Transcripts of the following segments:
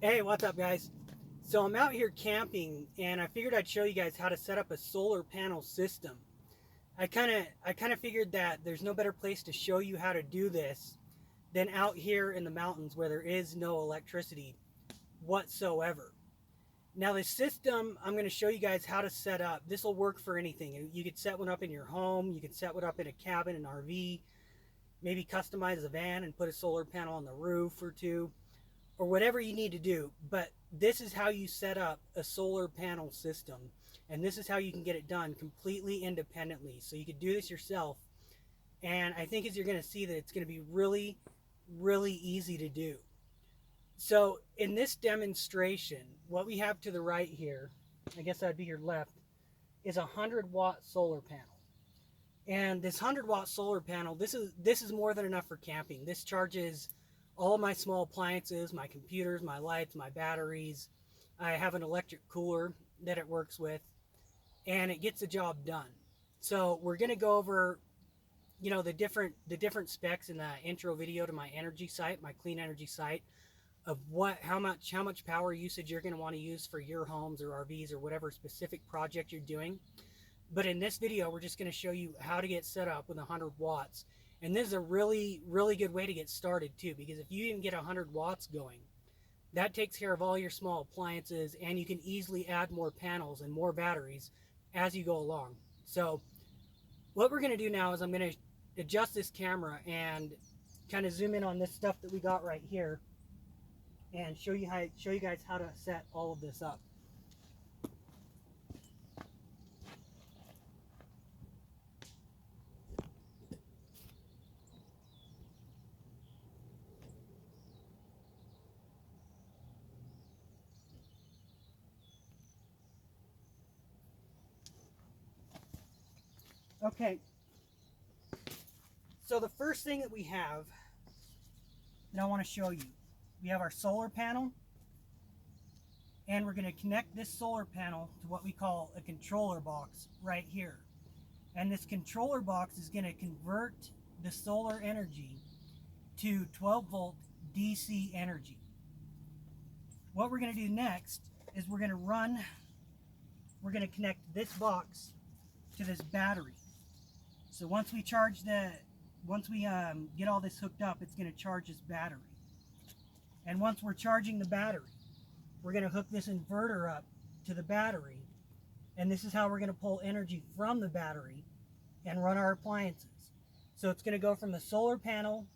Hey, what's up, guys? So I'm out here camping, and I figured I'd show you guys how to set up a solar panel system. I kind of figured that there's no better place to show you how to do this than out here in the mountains where there is no electricity whatsoever. Now, the system I'm going to show you guys how to set up. This will work for anything. You could set one up in your home. You could set one up in a cabin, an RV. Maybe customize a van and put a solar panel on the roof or two, or whatever you need to do. But this is how you set up a solar panel system, and this is how you can get it done completely independently. So you could do this yourself, and I think as you're going to see that it's going to be really, really easy to do. So in this demonstration, what we have to the right here, I guess that'd be your left, is a 100-watt solar panel. And this 100-watt solar panel, this is more than enough for camping. This charges all of my small appliances, my computers, my lights, my batteries. I have an electric cooler that it works with, and it gets the job done. So we're going to go over, the different specs in the intro video to my energy site, my clean energy site, of how much power usage you're going to want to use for your homes or RVs or whatever specific project you're doing. But in this video, we're just going to show you how to get set up with 100 watts. And this is a really, really good way to get started too, because if you even get 100 watts going, that takes care of all your small appliances, and you can easily add more panels and more batteries as you go along. So what we're going to do now is I'm going to adjust this camera and kind of zoom in on this stuff that we got right here and show you guys how to set all of this up. Okay, so the first thing that we have that I want to show you, we have our solar panel, and we're going to connect this solar panel to what we call a controller box right here. And this controller box is going to convert the solar energy to 12 volt DC energy. What we're going to do next is we're going to connect this box to this battery. So once we get all this hooked up, it's going to charge this battery. And once we're charging the battery, we're going to hook this inverter up to the battery. And this is how we're going to pull energy from the battery and run our appliances. So it's going to go from the solar panel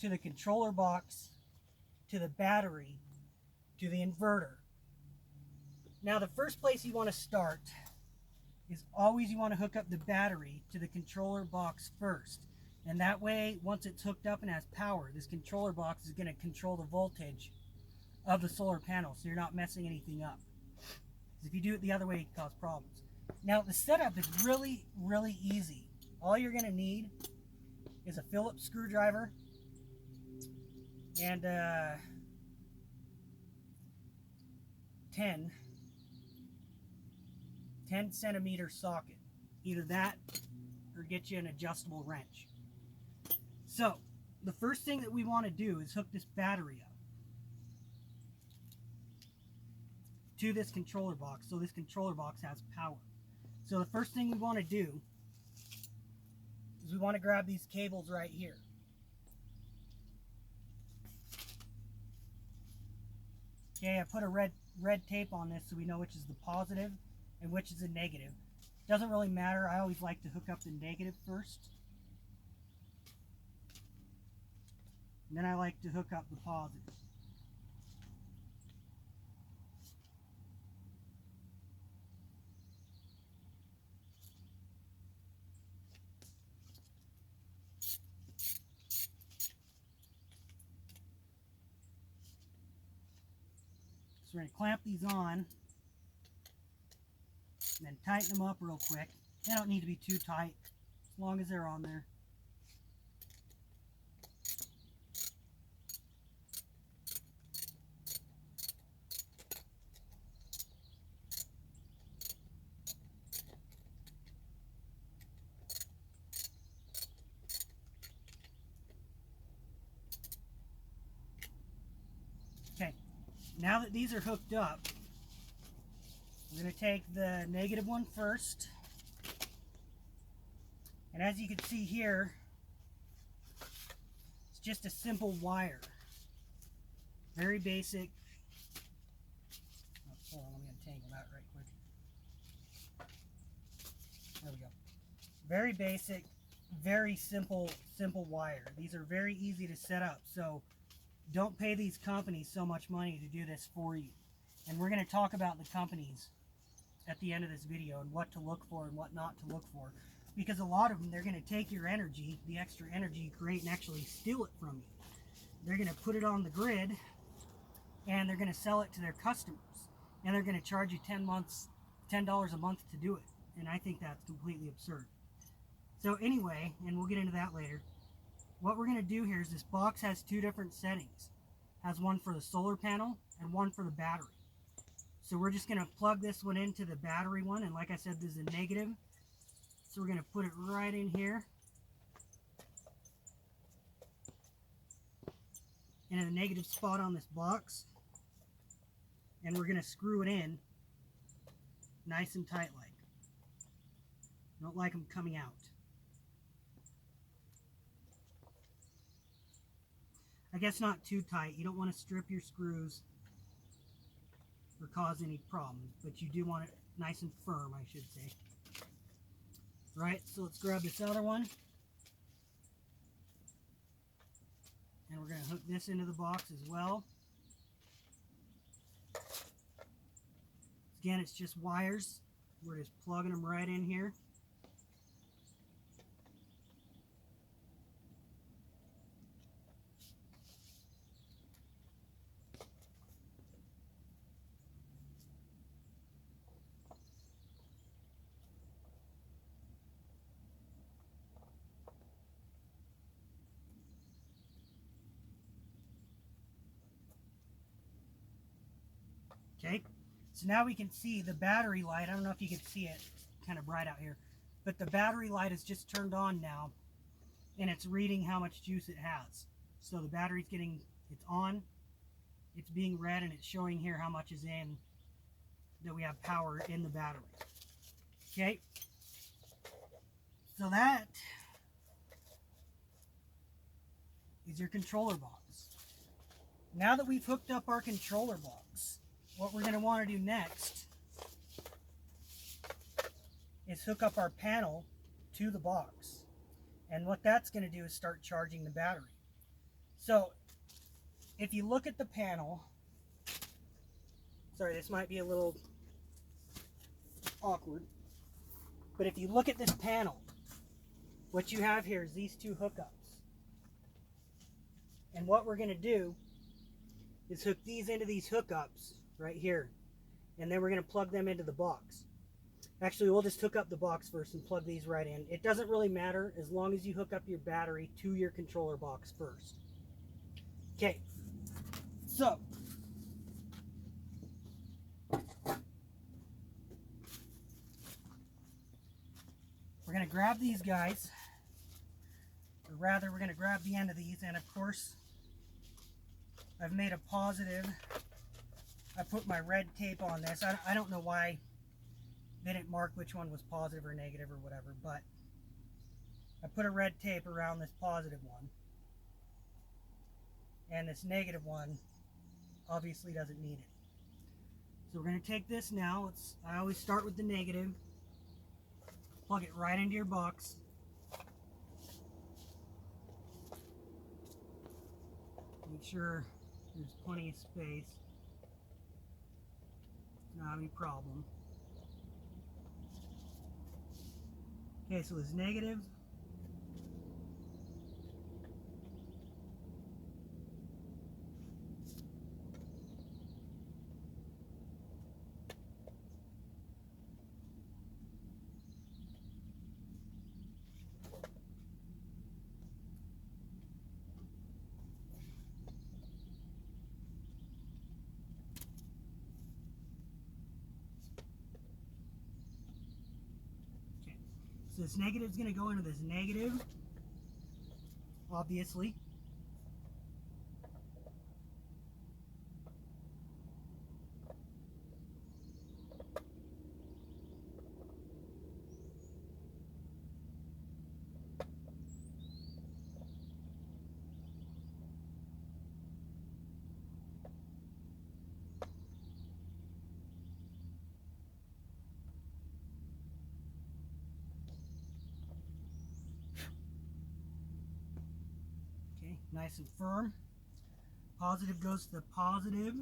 to the controller box to the battery to the inverter. Now, the first place you want to start is always you want to hook up the battery to the controller box first. And that way, once it's hooked up and has power, this controller box is going to control the voltage of the solar panel, so you're not messing anything up. Because if you do it the other way, it can cause problems. Now, the setup is really, really easy. All you're going to need is a Phillips screwdriver and a 10 centimeter socket. Either that or get you an adjustable wrench. So, the first thing that we want to do is hook this battery up to this controller box, so this controller box has power. So the first thing we want to do is we want to grab these cables right here. Okay, I put a red tape on this so we know which is the positive and which is the negative. Doesn't really matter. I always like to hook up the negative first, and then I like to hook up the positive. So we're going to clamp these on and then tighten them up real quick. They don't need to be too tight, as long as they're on there. Now that these are hooked up, we're going to take the negative one first. And as you can see here, it's just a simple wire. Very basic. Oh, hold on, let me untangle that right quick. There we go. Very basic, very simple wire. These are very easy to set up, so don't pay these companies so much money to do this for you. And we're going to talk about the companies at the end of this video and what to look for and what not to look for. Because a lot of them, they're going to take your energy, the extra energy you create, and actually steal it from you. They're going to put it on the grid, and they're going to sell it to their customers. And they're going to charge you $10 a month to do it. And I think that's completely absurd. So anyway, and we'll get into that later, what we're going to do here is this box has two different settings. It has one for the solar panel and one for the battery. So we're just going to plug this one into the battery one, and like I said, this is a negative. So we're going to put it right in here. And in the negative spot on this box. And we're going to screw it in nice and tight like. Don't like them coming out. I guess not too tight. You don't want to strip your screws or cause any problems, but you do want it nice and firm, I should say. Right, so let's grab this other one. And we're going to hook this into the box as well. Again, it's just wires. We're just plugging them right in here. Okay, so now we can see the battery light. I don't know if you can see it, it's kind of bright out here, but the battery light is just turned on now, and it's reading how much juice it has. So the battery's it's on, it's being read, and it's showing here how much is in, that we have power in the battery. Okay, so that is your controller box. Now that we've hooked up our controller box, what we're going to want to do next is hook up our panel to the box. And what that's going to do is start charging the battery. So if you look at the panel, sorry, this might be a little awkward, but if you look at this panel, what you have here is these two hookups. And what we're going to do is hook these into these hookups right here, and then we're going to plug them into the box. Actually, we'll just hook up the box first and plug these right in. It doesn't really matter as long as you hook up your battery to your controller box first. Okay, so we're going to grab these guys, or rather we're going to grab the end of these, and of course I've made a positive. I put my red tape on this. I don't know why they didn't mark which one was positive or negative or whatever, but I put a red tape around this positive one. And this negative one obviously doesn't need it. So we're going to take this now. I always start with the negative. Plug it right into your box. Make sure there's plenty of space. Not any problem. Okay, so it's negative. So this negative is going to go into this negative, obviously. nice and firm. Positive goes to the positive.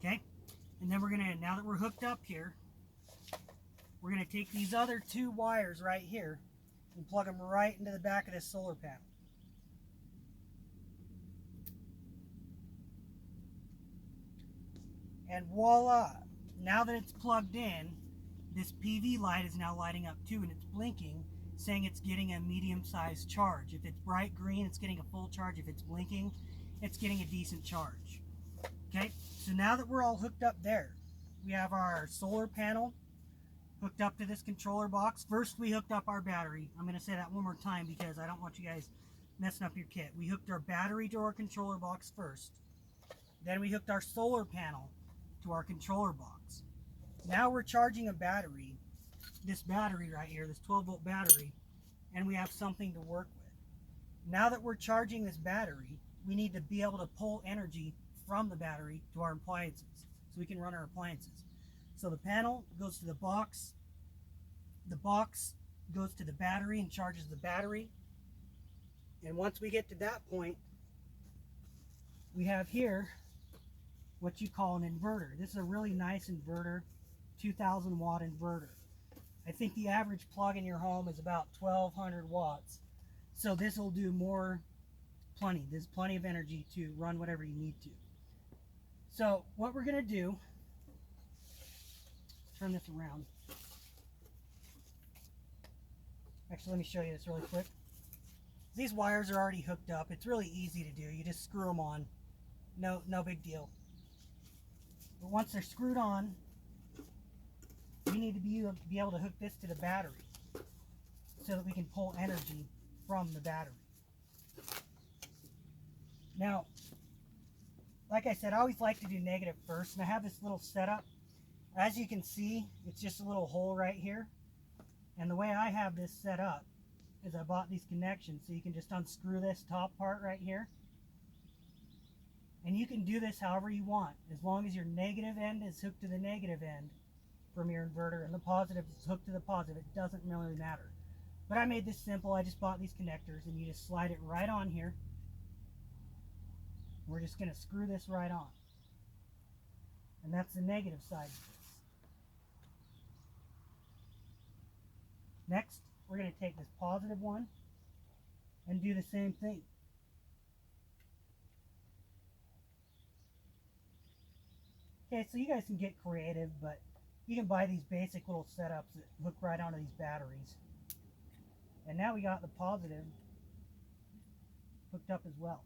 Okay, and then we're gonna, now that we're hooked up here, we're gonna take these other two wires right here and plug them right into the back of this solar panel. And voila! Now that it's plugged in, this PV light is now lighting up too, and it's blinking, saying it's getting a medium-sized charge. If it's bright green, it's getting a full charge. If it's blinking, it's getting a decent charge. Okay, so now that we're all hooked up there, we have our solar panel hooked up to this controller box. First, we hooked up our battery. I'm going to say that one more time because I don't want you guys messing up your kit. We hooked our battery to our controller box first. Then we hooked our solar panel to our controller box. Now we're charging a battery, this battery right here, this 12-volt battery, and we have something to work with. Now that we're charging this battery, we need to be able to pull energy from the battery to our appliances so we can run our appliances. So the panel goes to the box goes to the battery and charges the battery. And once we get to that point, we have here what you call an inverter. This is a really nice inverter, 2,000 watt inverter. I think the average plug in your home is about 1,200 watts. So this will do plenty. There's plenty of energy to run whatever you need to. So what we're gonna do, turn this around. Actually, let me show you this really quick. These wires are already hooked up. It's really easy to do. You just screw them on. No big deal. But once they're screwed on, we need to be able to hook this to the battery so that we can pull energy from the battery. Now, like I said, I always like to do negative first, and I have this little setup. As you can see, it's just a little hole right here. And the way I have this set up is I bought these connections, so you can just unscrew this top part right here. And you can do this however you want, as long as your negative end is hooked to the negative end from your inverter and the positive is hooked to the positive. It doesn't really matter. But I made this simple. I just bought these connectors, and you just slide it right on here. We're just going to screw this right on. And that's the negative side of this. Next, we're going to take this positive one and do the same thing. Okay, so you guys can get creative, but you can buy these basic little setups that hook right onto these batteries. And now we got the positive hooked up as well.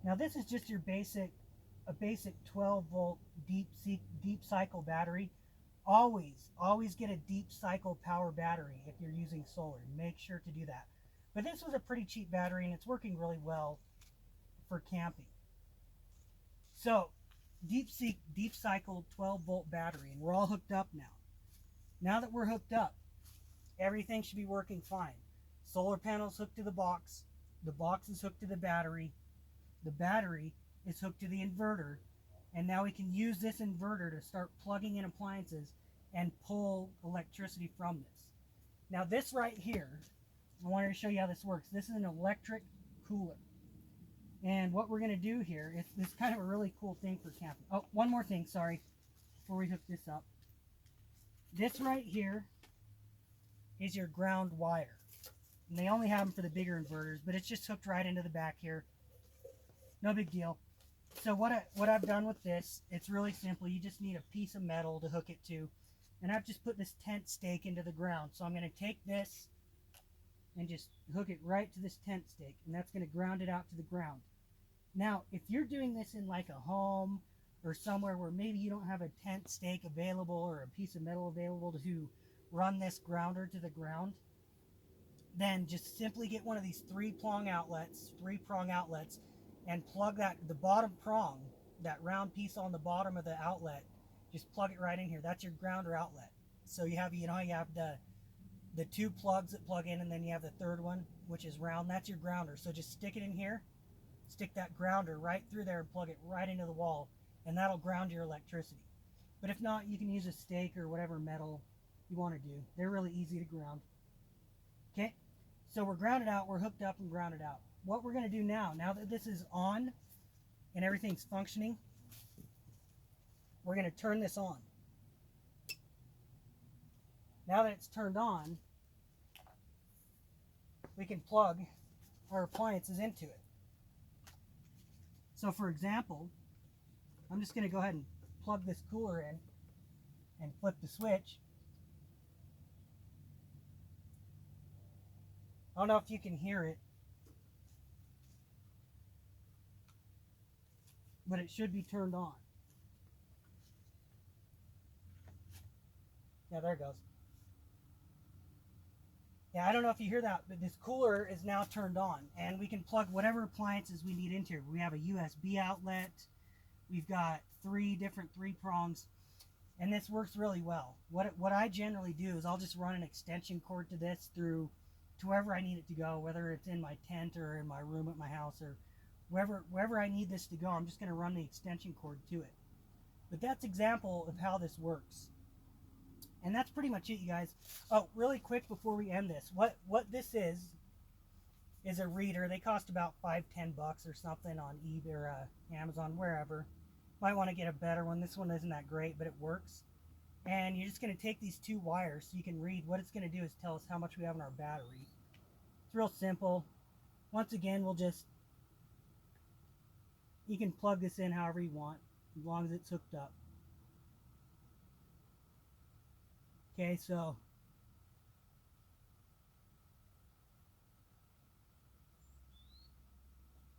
Now this is just your a basic 12-volt deep cycle battery. Always get a deep cycle power battery if you're using solar. Make sure to do that. But this was a pretty cheap battery, and it's working really well for camping. So, deep cycle 12-volt battery, and we're all hooked up now. Now that we're hooked up, everything should be working fine. Solar panel's hooked to the box is hooked to the battery is hooked to the inverter, and now we can use this inverter to start plugging in appliances and pull electricity from this. Now this right here, I wanted to show you how this works. This is an electric cooler. And what we're going to do here, it's kind of a really cool thing for camping. Oh, one more thing, sorry, before we hook this up. This right here is your ground wire. And they only have them for the bigger inverters, but it's just hooked right into the back here. No big deal. So what I've done with this, it's really simple. You just need a piece of metal to hook it to. And I've just put this tent stake into the ground. So I'm going to take this and just hook it right to this tent stake. And that's going to ground it out to the ground. Now, if you're doing this in like a home or somewhere where maybe you don't have a tent stake available or a piece of metal available to run this grounder to the ground, then just simply get one of these three-prong outlets, and plug the bottom prong, that round piece on the bottom of the outlet, just plug it right in here. That's your grounder outlet. So you have, you have the two plugs that plug in, and then you have the third one, which is round. That's your grounder. So just stick it in here, stick that grounder right through there and plug it right into the wall, and that'll ground your electricity. But if not, you can use a stake or whatever metal you want to do. They're really easy to ground. Okay, so we're grounded out, we're hooked up and grounded out. What we're going to do now that this is on and everything's functioning, we're going to turn this on. Now that it's turned on, we can plug our appliances into it. So for example, I'm just going to go ahead and plug this cooler in and flip the switch. I don't know if you can hear it, but it should be turned on. Yeah, there it goes. Yeah, I don't know if you hear that, but this cooler is now turned on, and we can plug whatever appliances we need into here. We have a USB outlet. We've got 3 different 3-prongs, and this works really well. What I generally do is I'll just run an extension cord to this through to wherever I need it to go, whether it's in my tent or in my room at my house or wherever I need this to go. I'm just going to run the extension cord to it. But that's an example of how this works. And that's pretty much it, you guys. Oh, really quick before we end this, what this is a reader. They cost about $5-10 or something on eBay or Amazon, wherever. Might want to get a better one. This one isn't that great, but it works. And you're just going to take these 2 wires so you can read. What it's going to do is tell us how much we have in our battery. It's real simple. Once again, you can plug this in however you want, as long as it's hooked up. Okay, so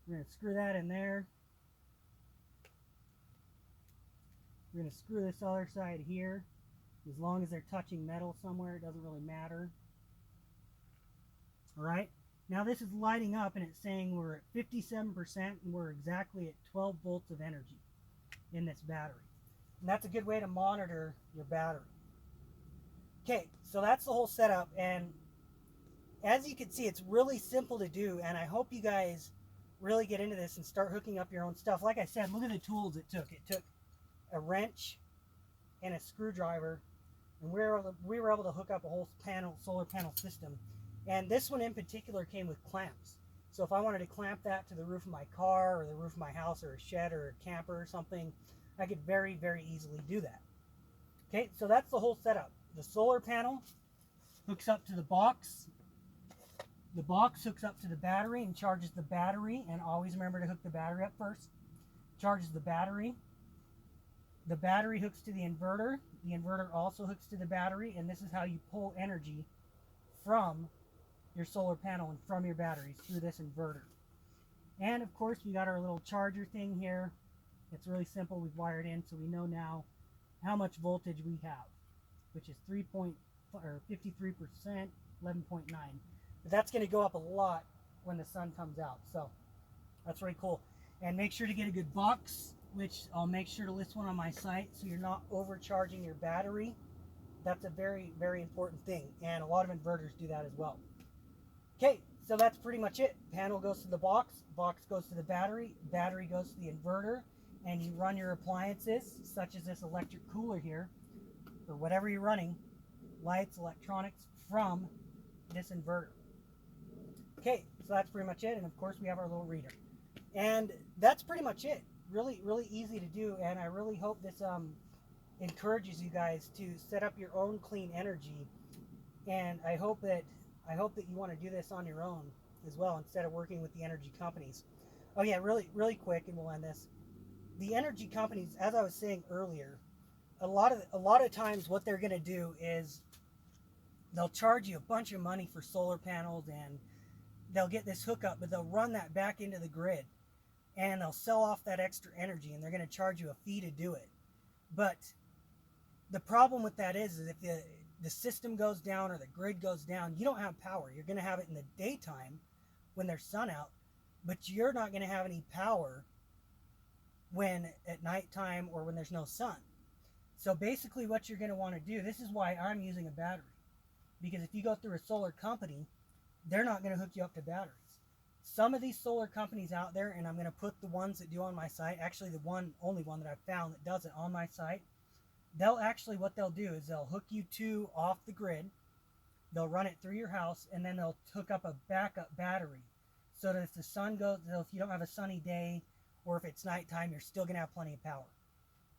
we're going to screw that in there. We're going to screw this other side here. As long as they're touching metal somewhere, it doesn't really matter. Alright, now this is lighting up and it's saying we're at 57% and we're exactly at 12 volts of energy in this battery. And that's a good way to monitor your battery. Okay, so that's the whole setup, and as you can see, it's really simple to do, and I hope you guys really get into this and start hooking up your own stuff. Like I said, look at the tools it took. It took a wrench and a screwdriver, and we were able to hook up a whole solar panel system. And this one in particular came with clamps. So if I wanted to clamp that to the roof of my car or the roof of my house or a shed or a camper or something, I could very, very easily do that. Okay, so that's the whole setup. The solar panel hooks up to the box. The box hooks up to the battery and charges the battery. And always remember to hook the battery up first. Charges the battery. The battery hooks to the inverter. The inverter also hooks to the battery. And this is how you pull energy from your solar panel and from your batteries through this inverter. And of course, we got our little charger thing here. It's really simple. We've wired in, so we know now how much voltage we have, which is 53%, 11.9. But that's going to go up a lot when the sun comes out. So that's really cool. And make sure to get a good box, which I'll make sure to list one on my site so you're not overcharging your battery. That's a very, very important thing. And a lot of inverters do that as well. Okay, so that's pretty much it. Panel goes to the box goes to the battery goes to the inverter, and you run your appliances, such as this electric cooler here, or whatever you're running, lights, electronics, from this inverter. Okay, so that's pretty much it, and of course we have our little reader. And that's pretty much it. Really, really easy to do, and I really hope this encourages you guys to set up your own clean energy, and I hope that you want to do this on your own as well, instead of working with the energy companies. Oh yeah, really, really quick, and we'll end this. The energy companies, as I was saying earlier, a lot of times what they're going to do is they'll charge you a bunch of money for solar panels, and they'll get this hookup, but they'll run that back into the grid, and they'll sell off that extra energy, and they're going to charge you a fee to do it. But the problem with that is if the system goes down or the grid goes down, you don't have power. You're going to have it in the daytime when there's sun out, but you're not going to have any power when at nighttime or when there's no sun. So basically what you're going to want to do, this is why I'm using a battery, because if you go through a solar company, they're not going to hook you up to batteries. Some of these solar companies out there, and I'm going to put the ones that do on my site, actually the only one that I've found that does it on my site, they'll actually, what they'll do is they'll hook you to off the grid, they'll run it through your house, and then they'll hook up a backup battery so that if the sun goes, so if you don't have a sunny day or if it's nighttime, you're still going to have plenty of power.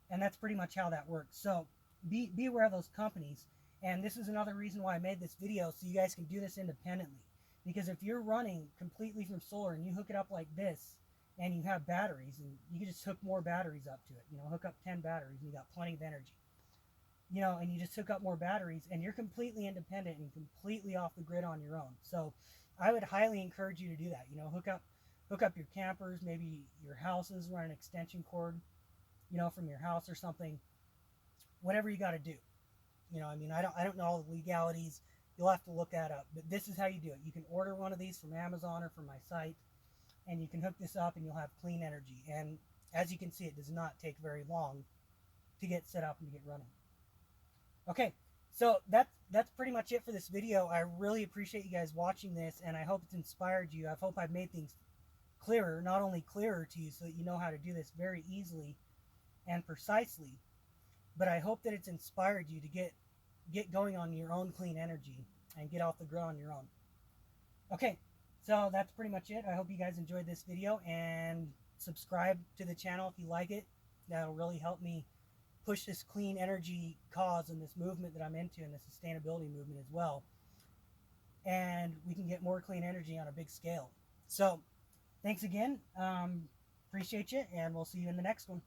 And that's pretty much how that works. So be aware of those companies. And this is another reason why I made this video, so you guys can do this independently. Because if you're running completely from solar and you hook it up like this and you have batteries, and you can just hook more batteries up to it, you know, hook up 10 batteries and you got plenty of energy, you know, and you just hook up more batteries and you're completely independent and completely off the grid on your own. So I would highly encourage you to do that. You know, hook up your campers, maybe your houses, run an extension cord, you know, from your house or something, whatever you got to do. You know, I mean, I don't know all the legalities. You'll have to look that up, but this is how you do it. You can order one of these from Amazon or from my site, and you can hook this up and you'll have clean energy. And as you can see, it does not take very long to get set up and to get running. Okay, so that's pretty much it for this video. I really appreciate you guys watching this, and I hope it's inspired you. I hope I've made things clearer, not only clearer to you so that you know how to do this very easily and precisely, but I hope that it's inspired you to get going on your own clean energy and get off the grid on your own. Okay, so that's pretty much it. I hope you guys enjoyed this video, and subscribe to the channel if you like it. That'll really help me push this clean energy cause and this movement that I'm into, and the sustainability movement as well. And we can get more clean energy on a big scale. So thanks again. Appreciate you, and we'll see you in the next one.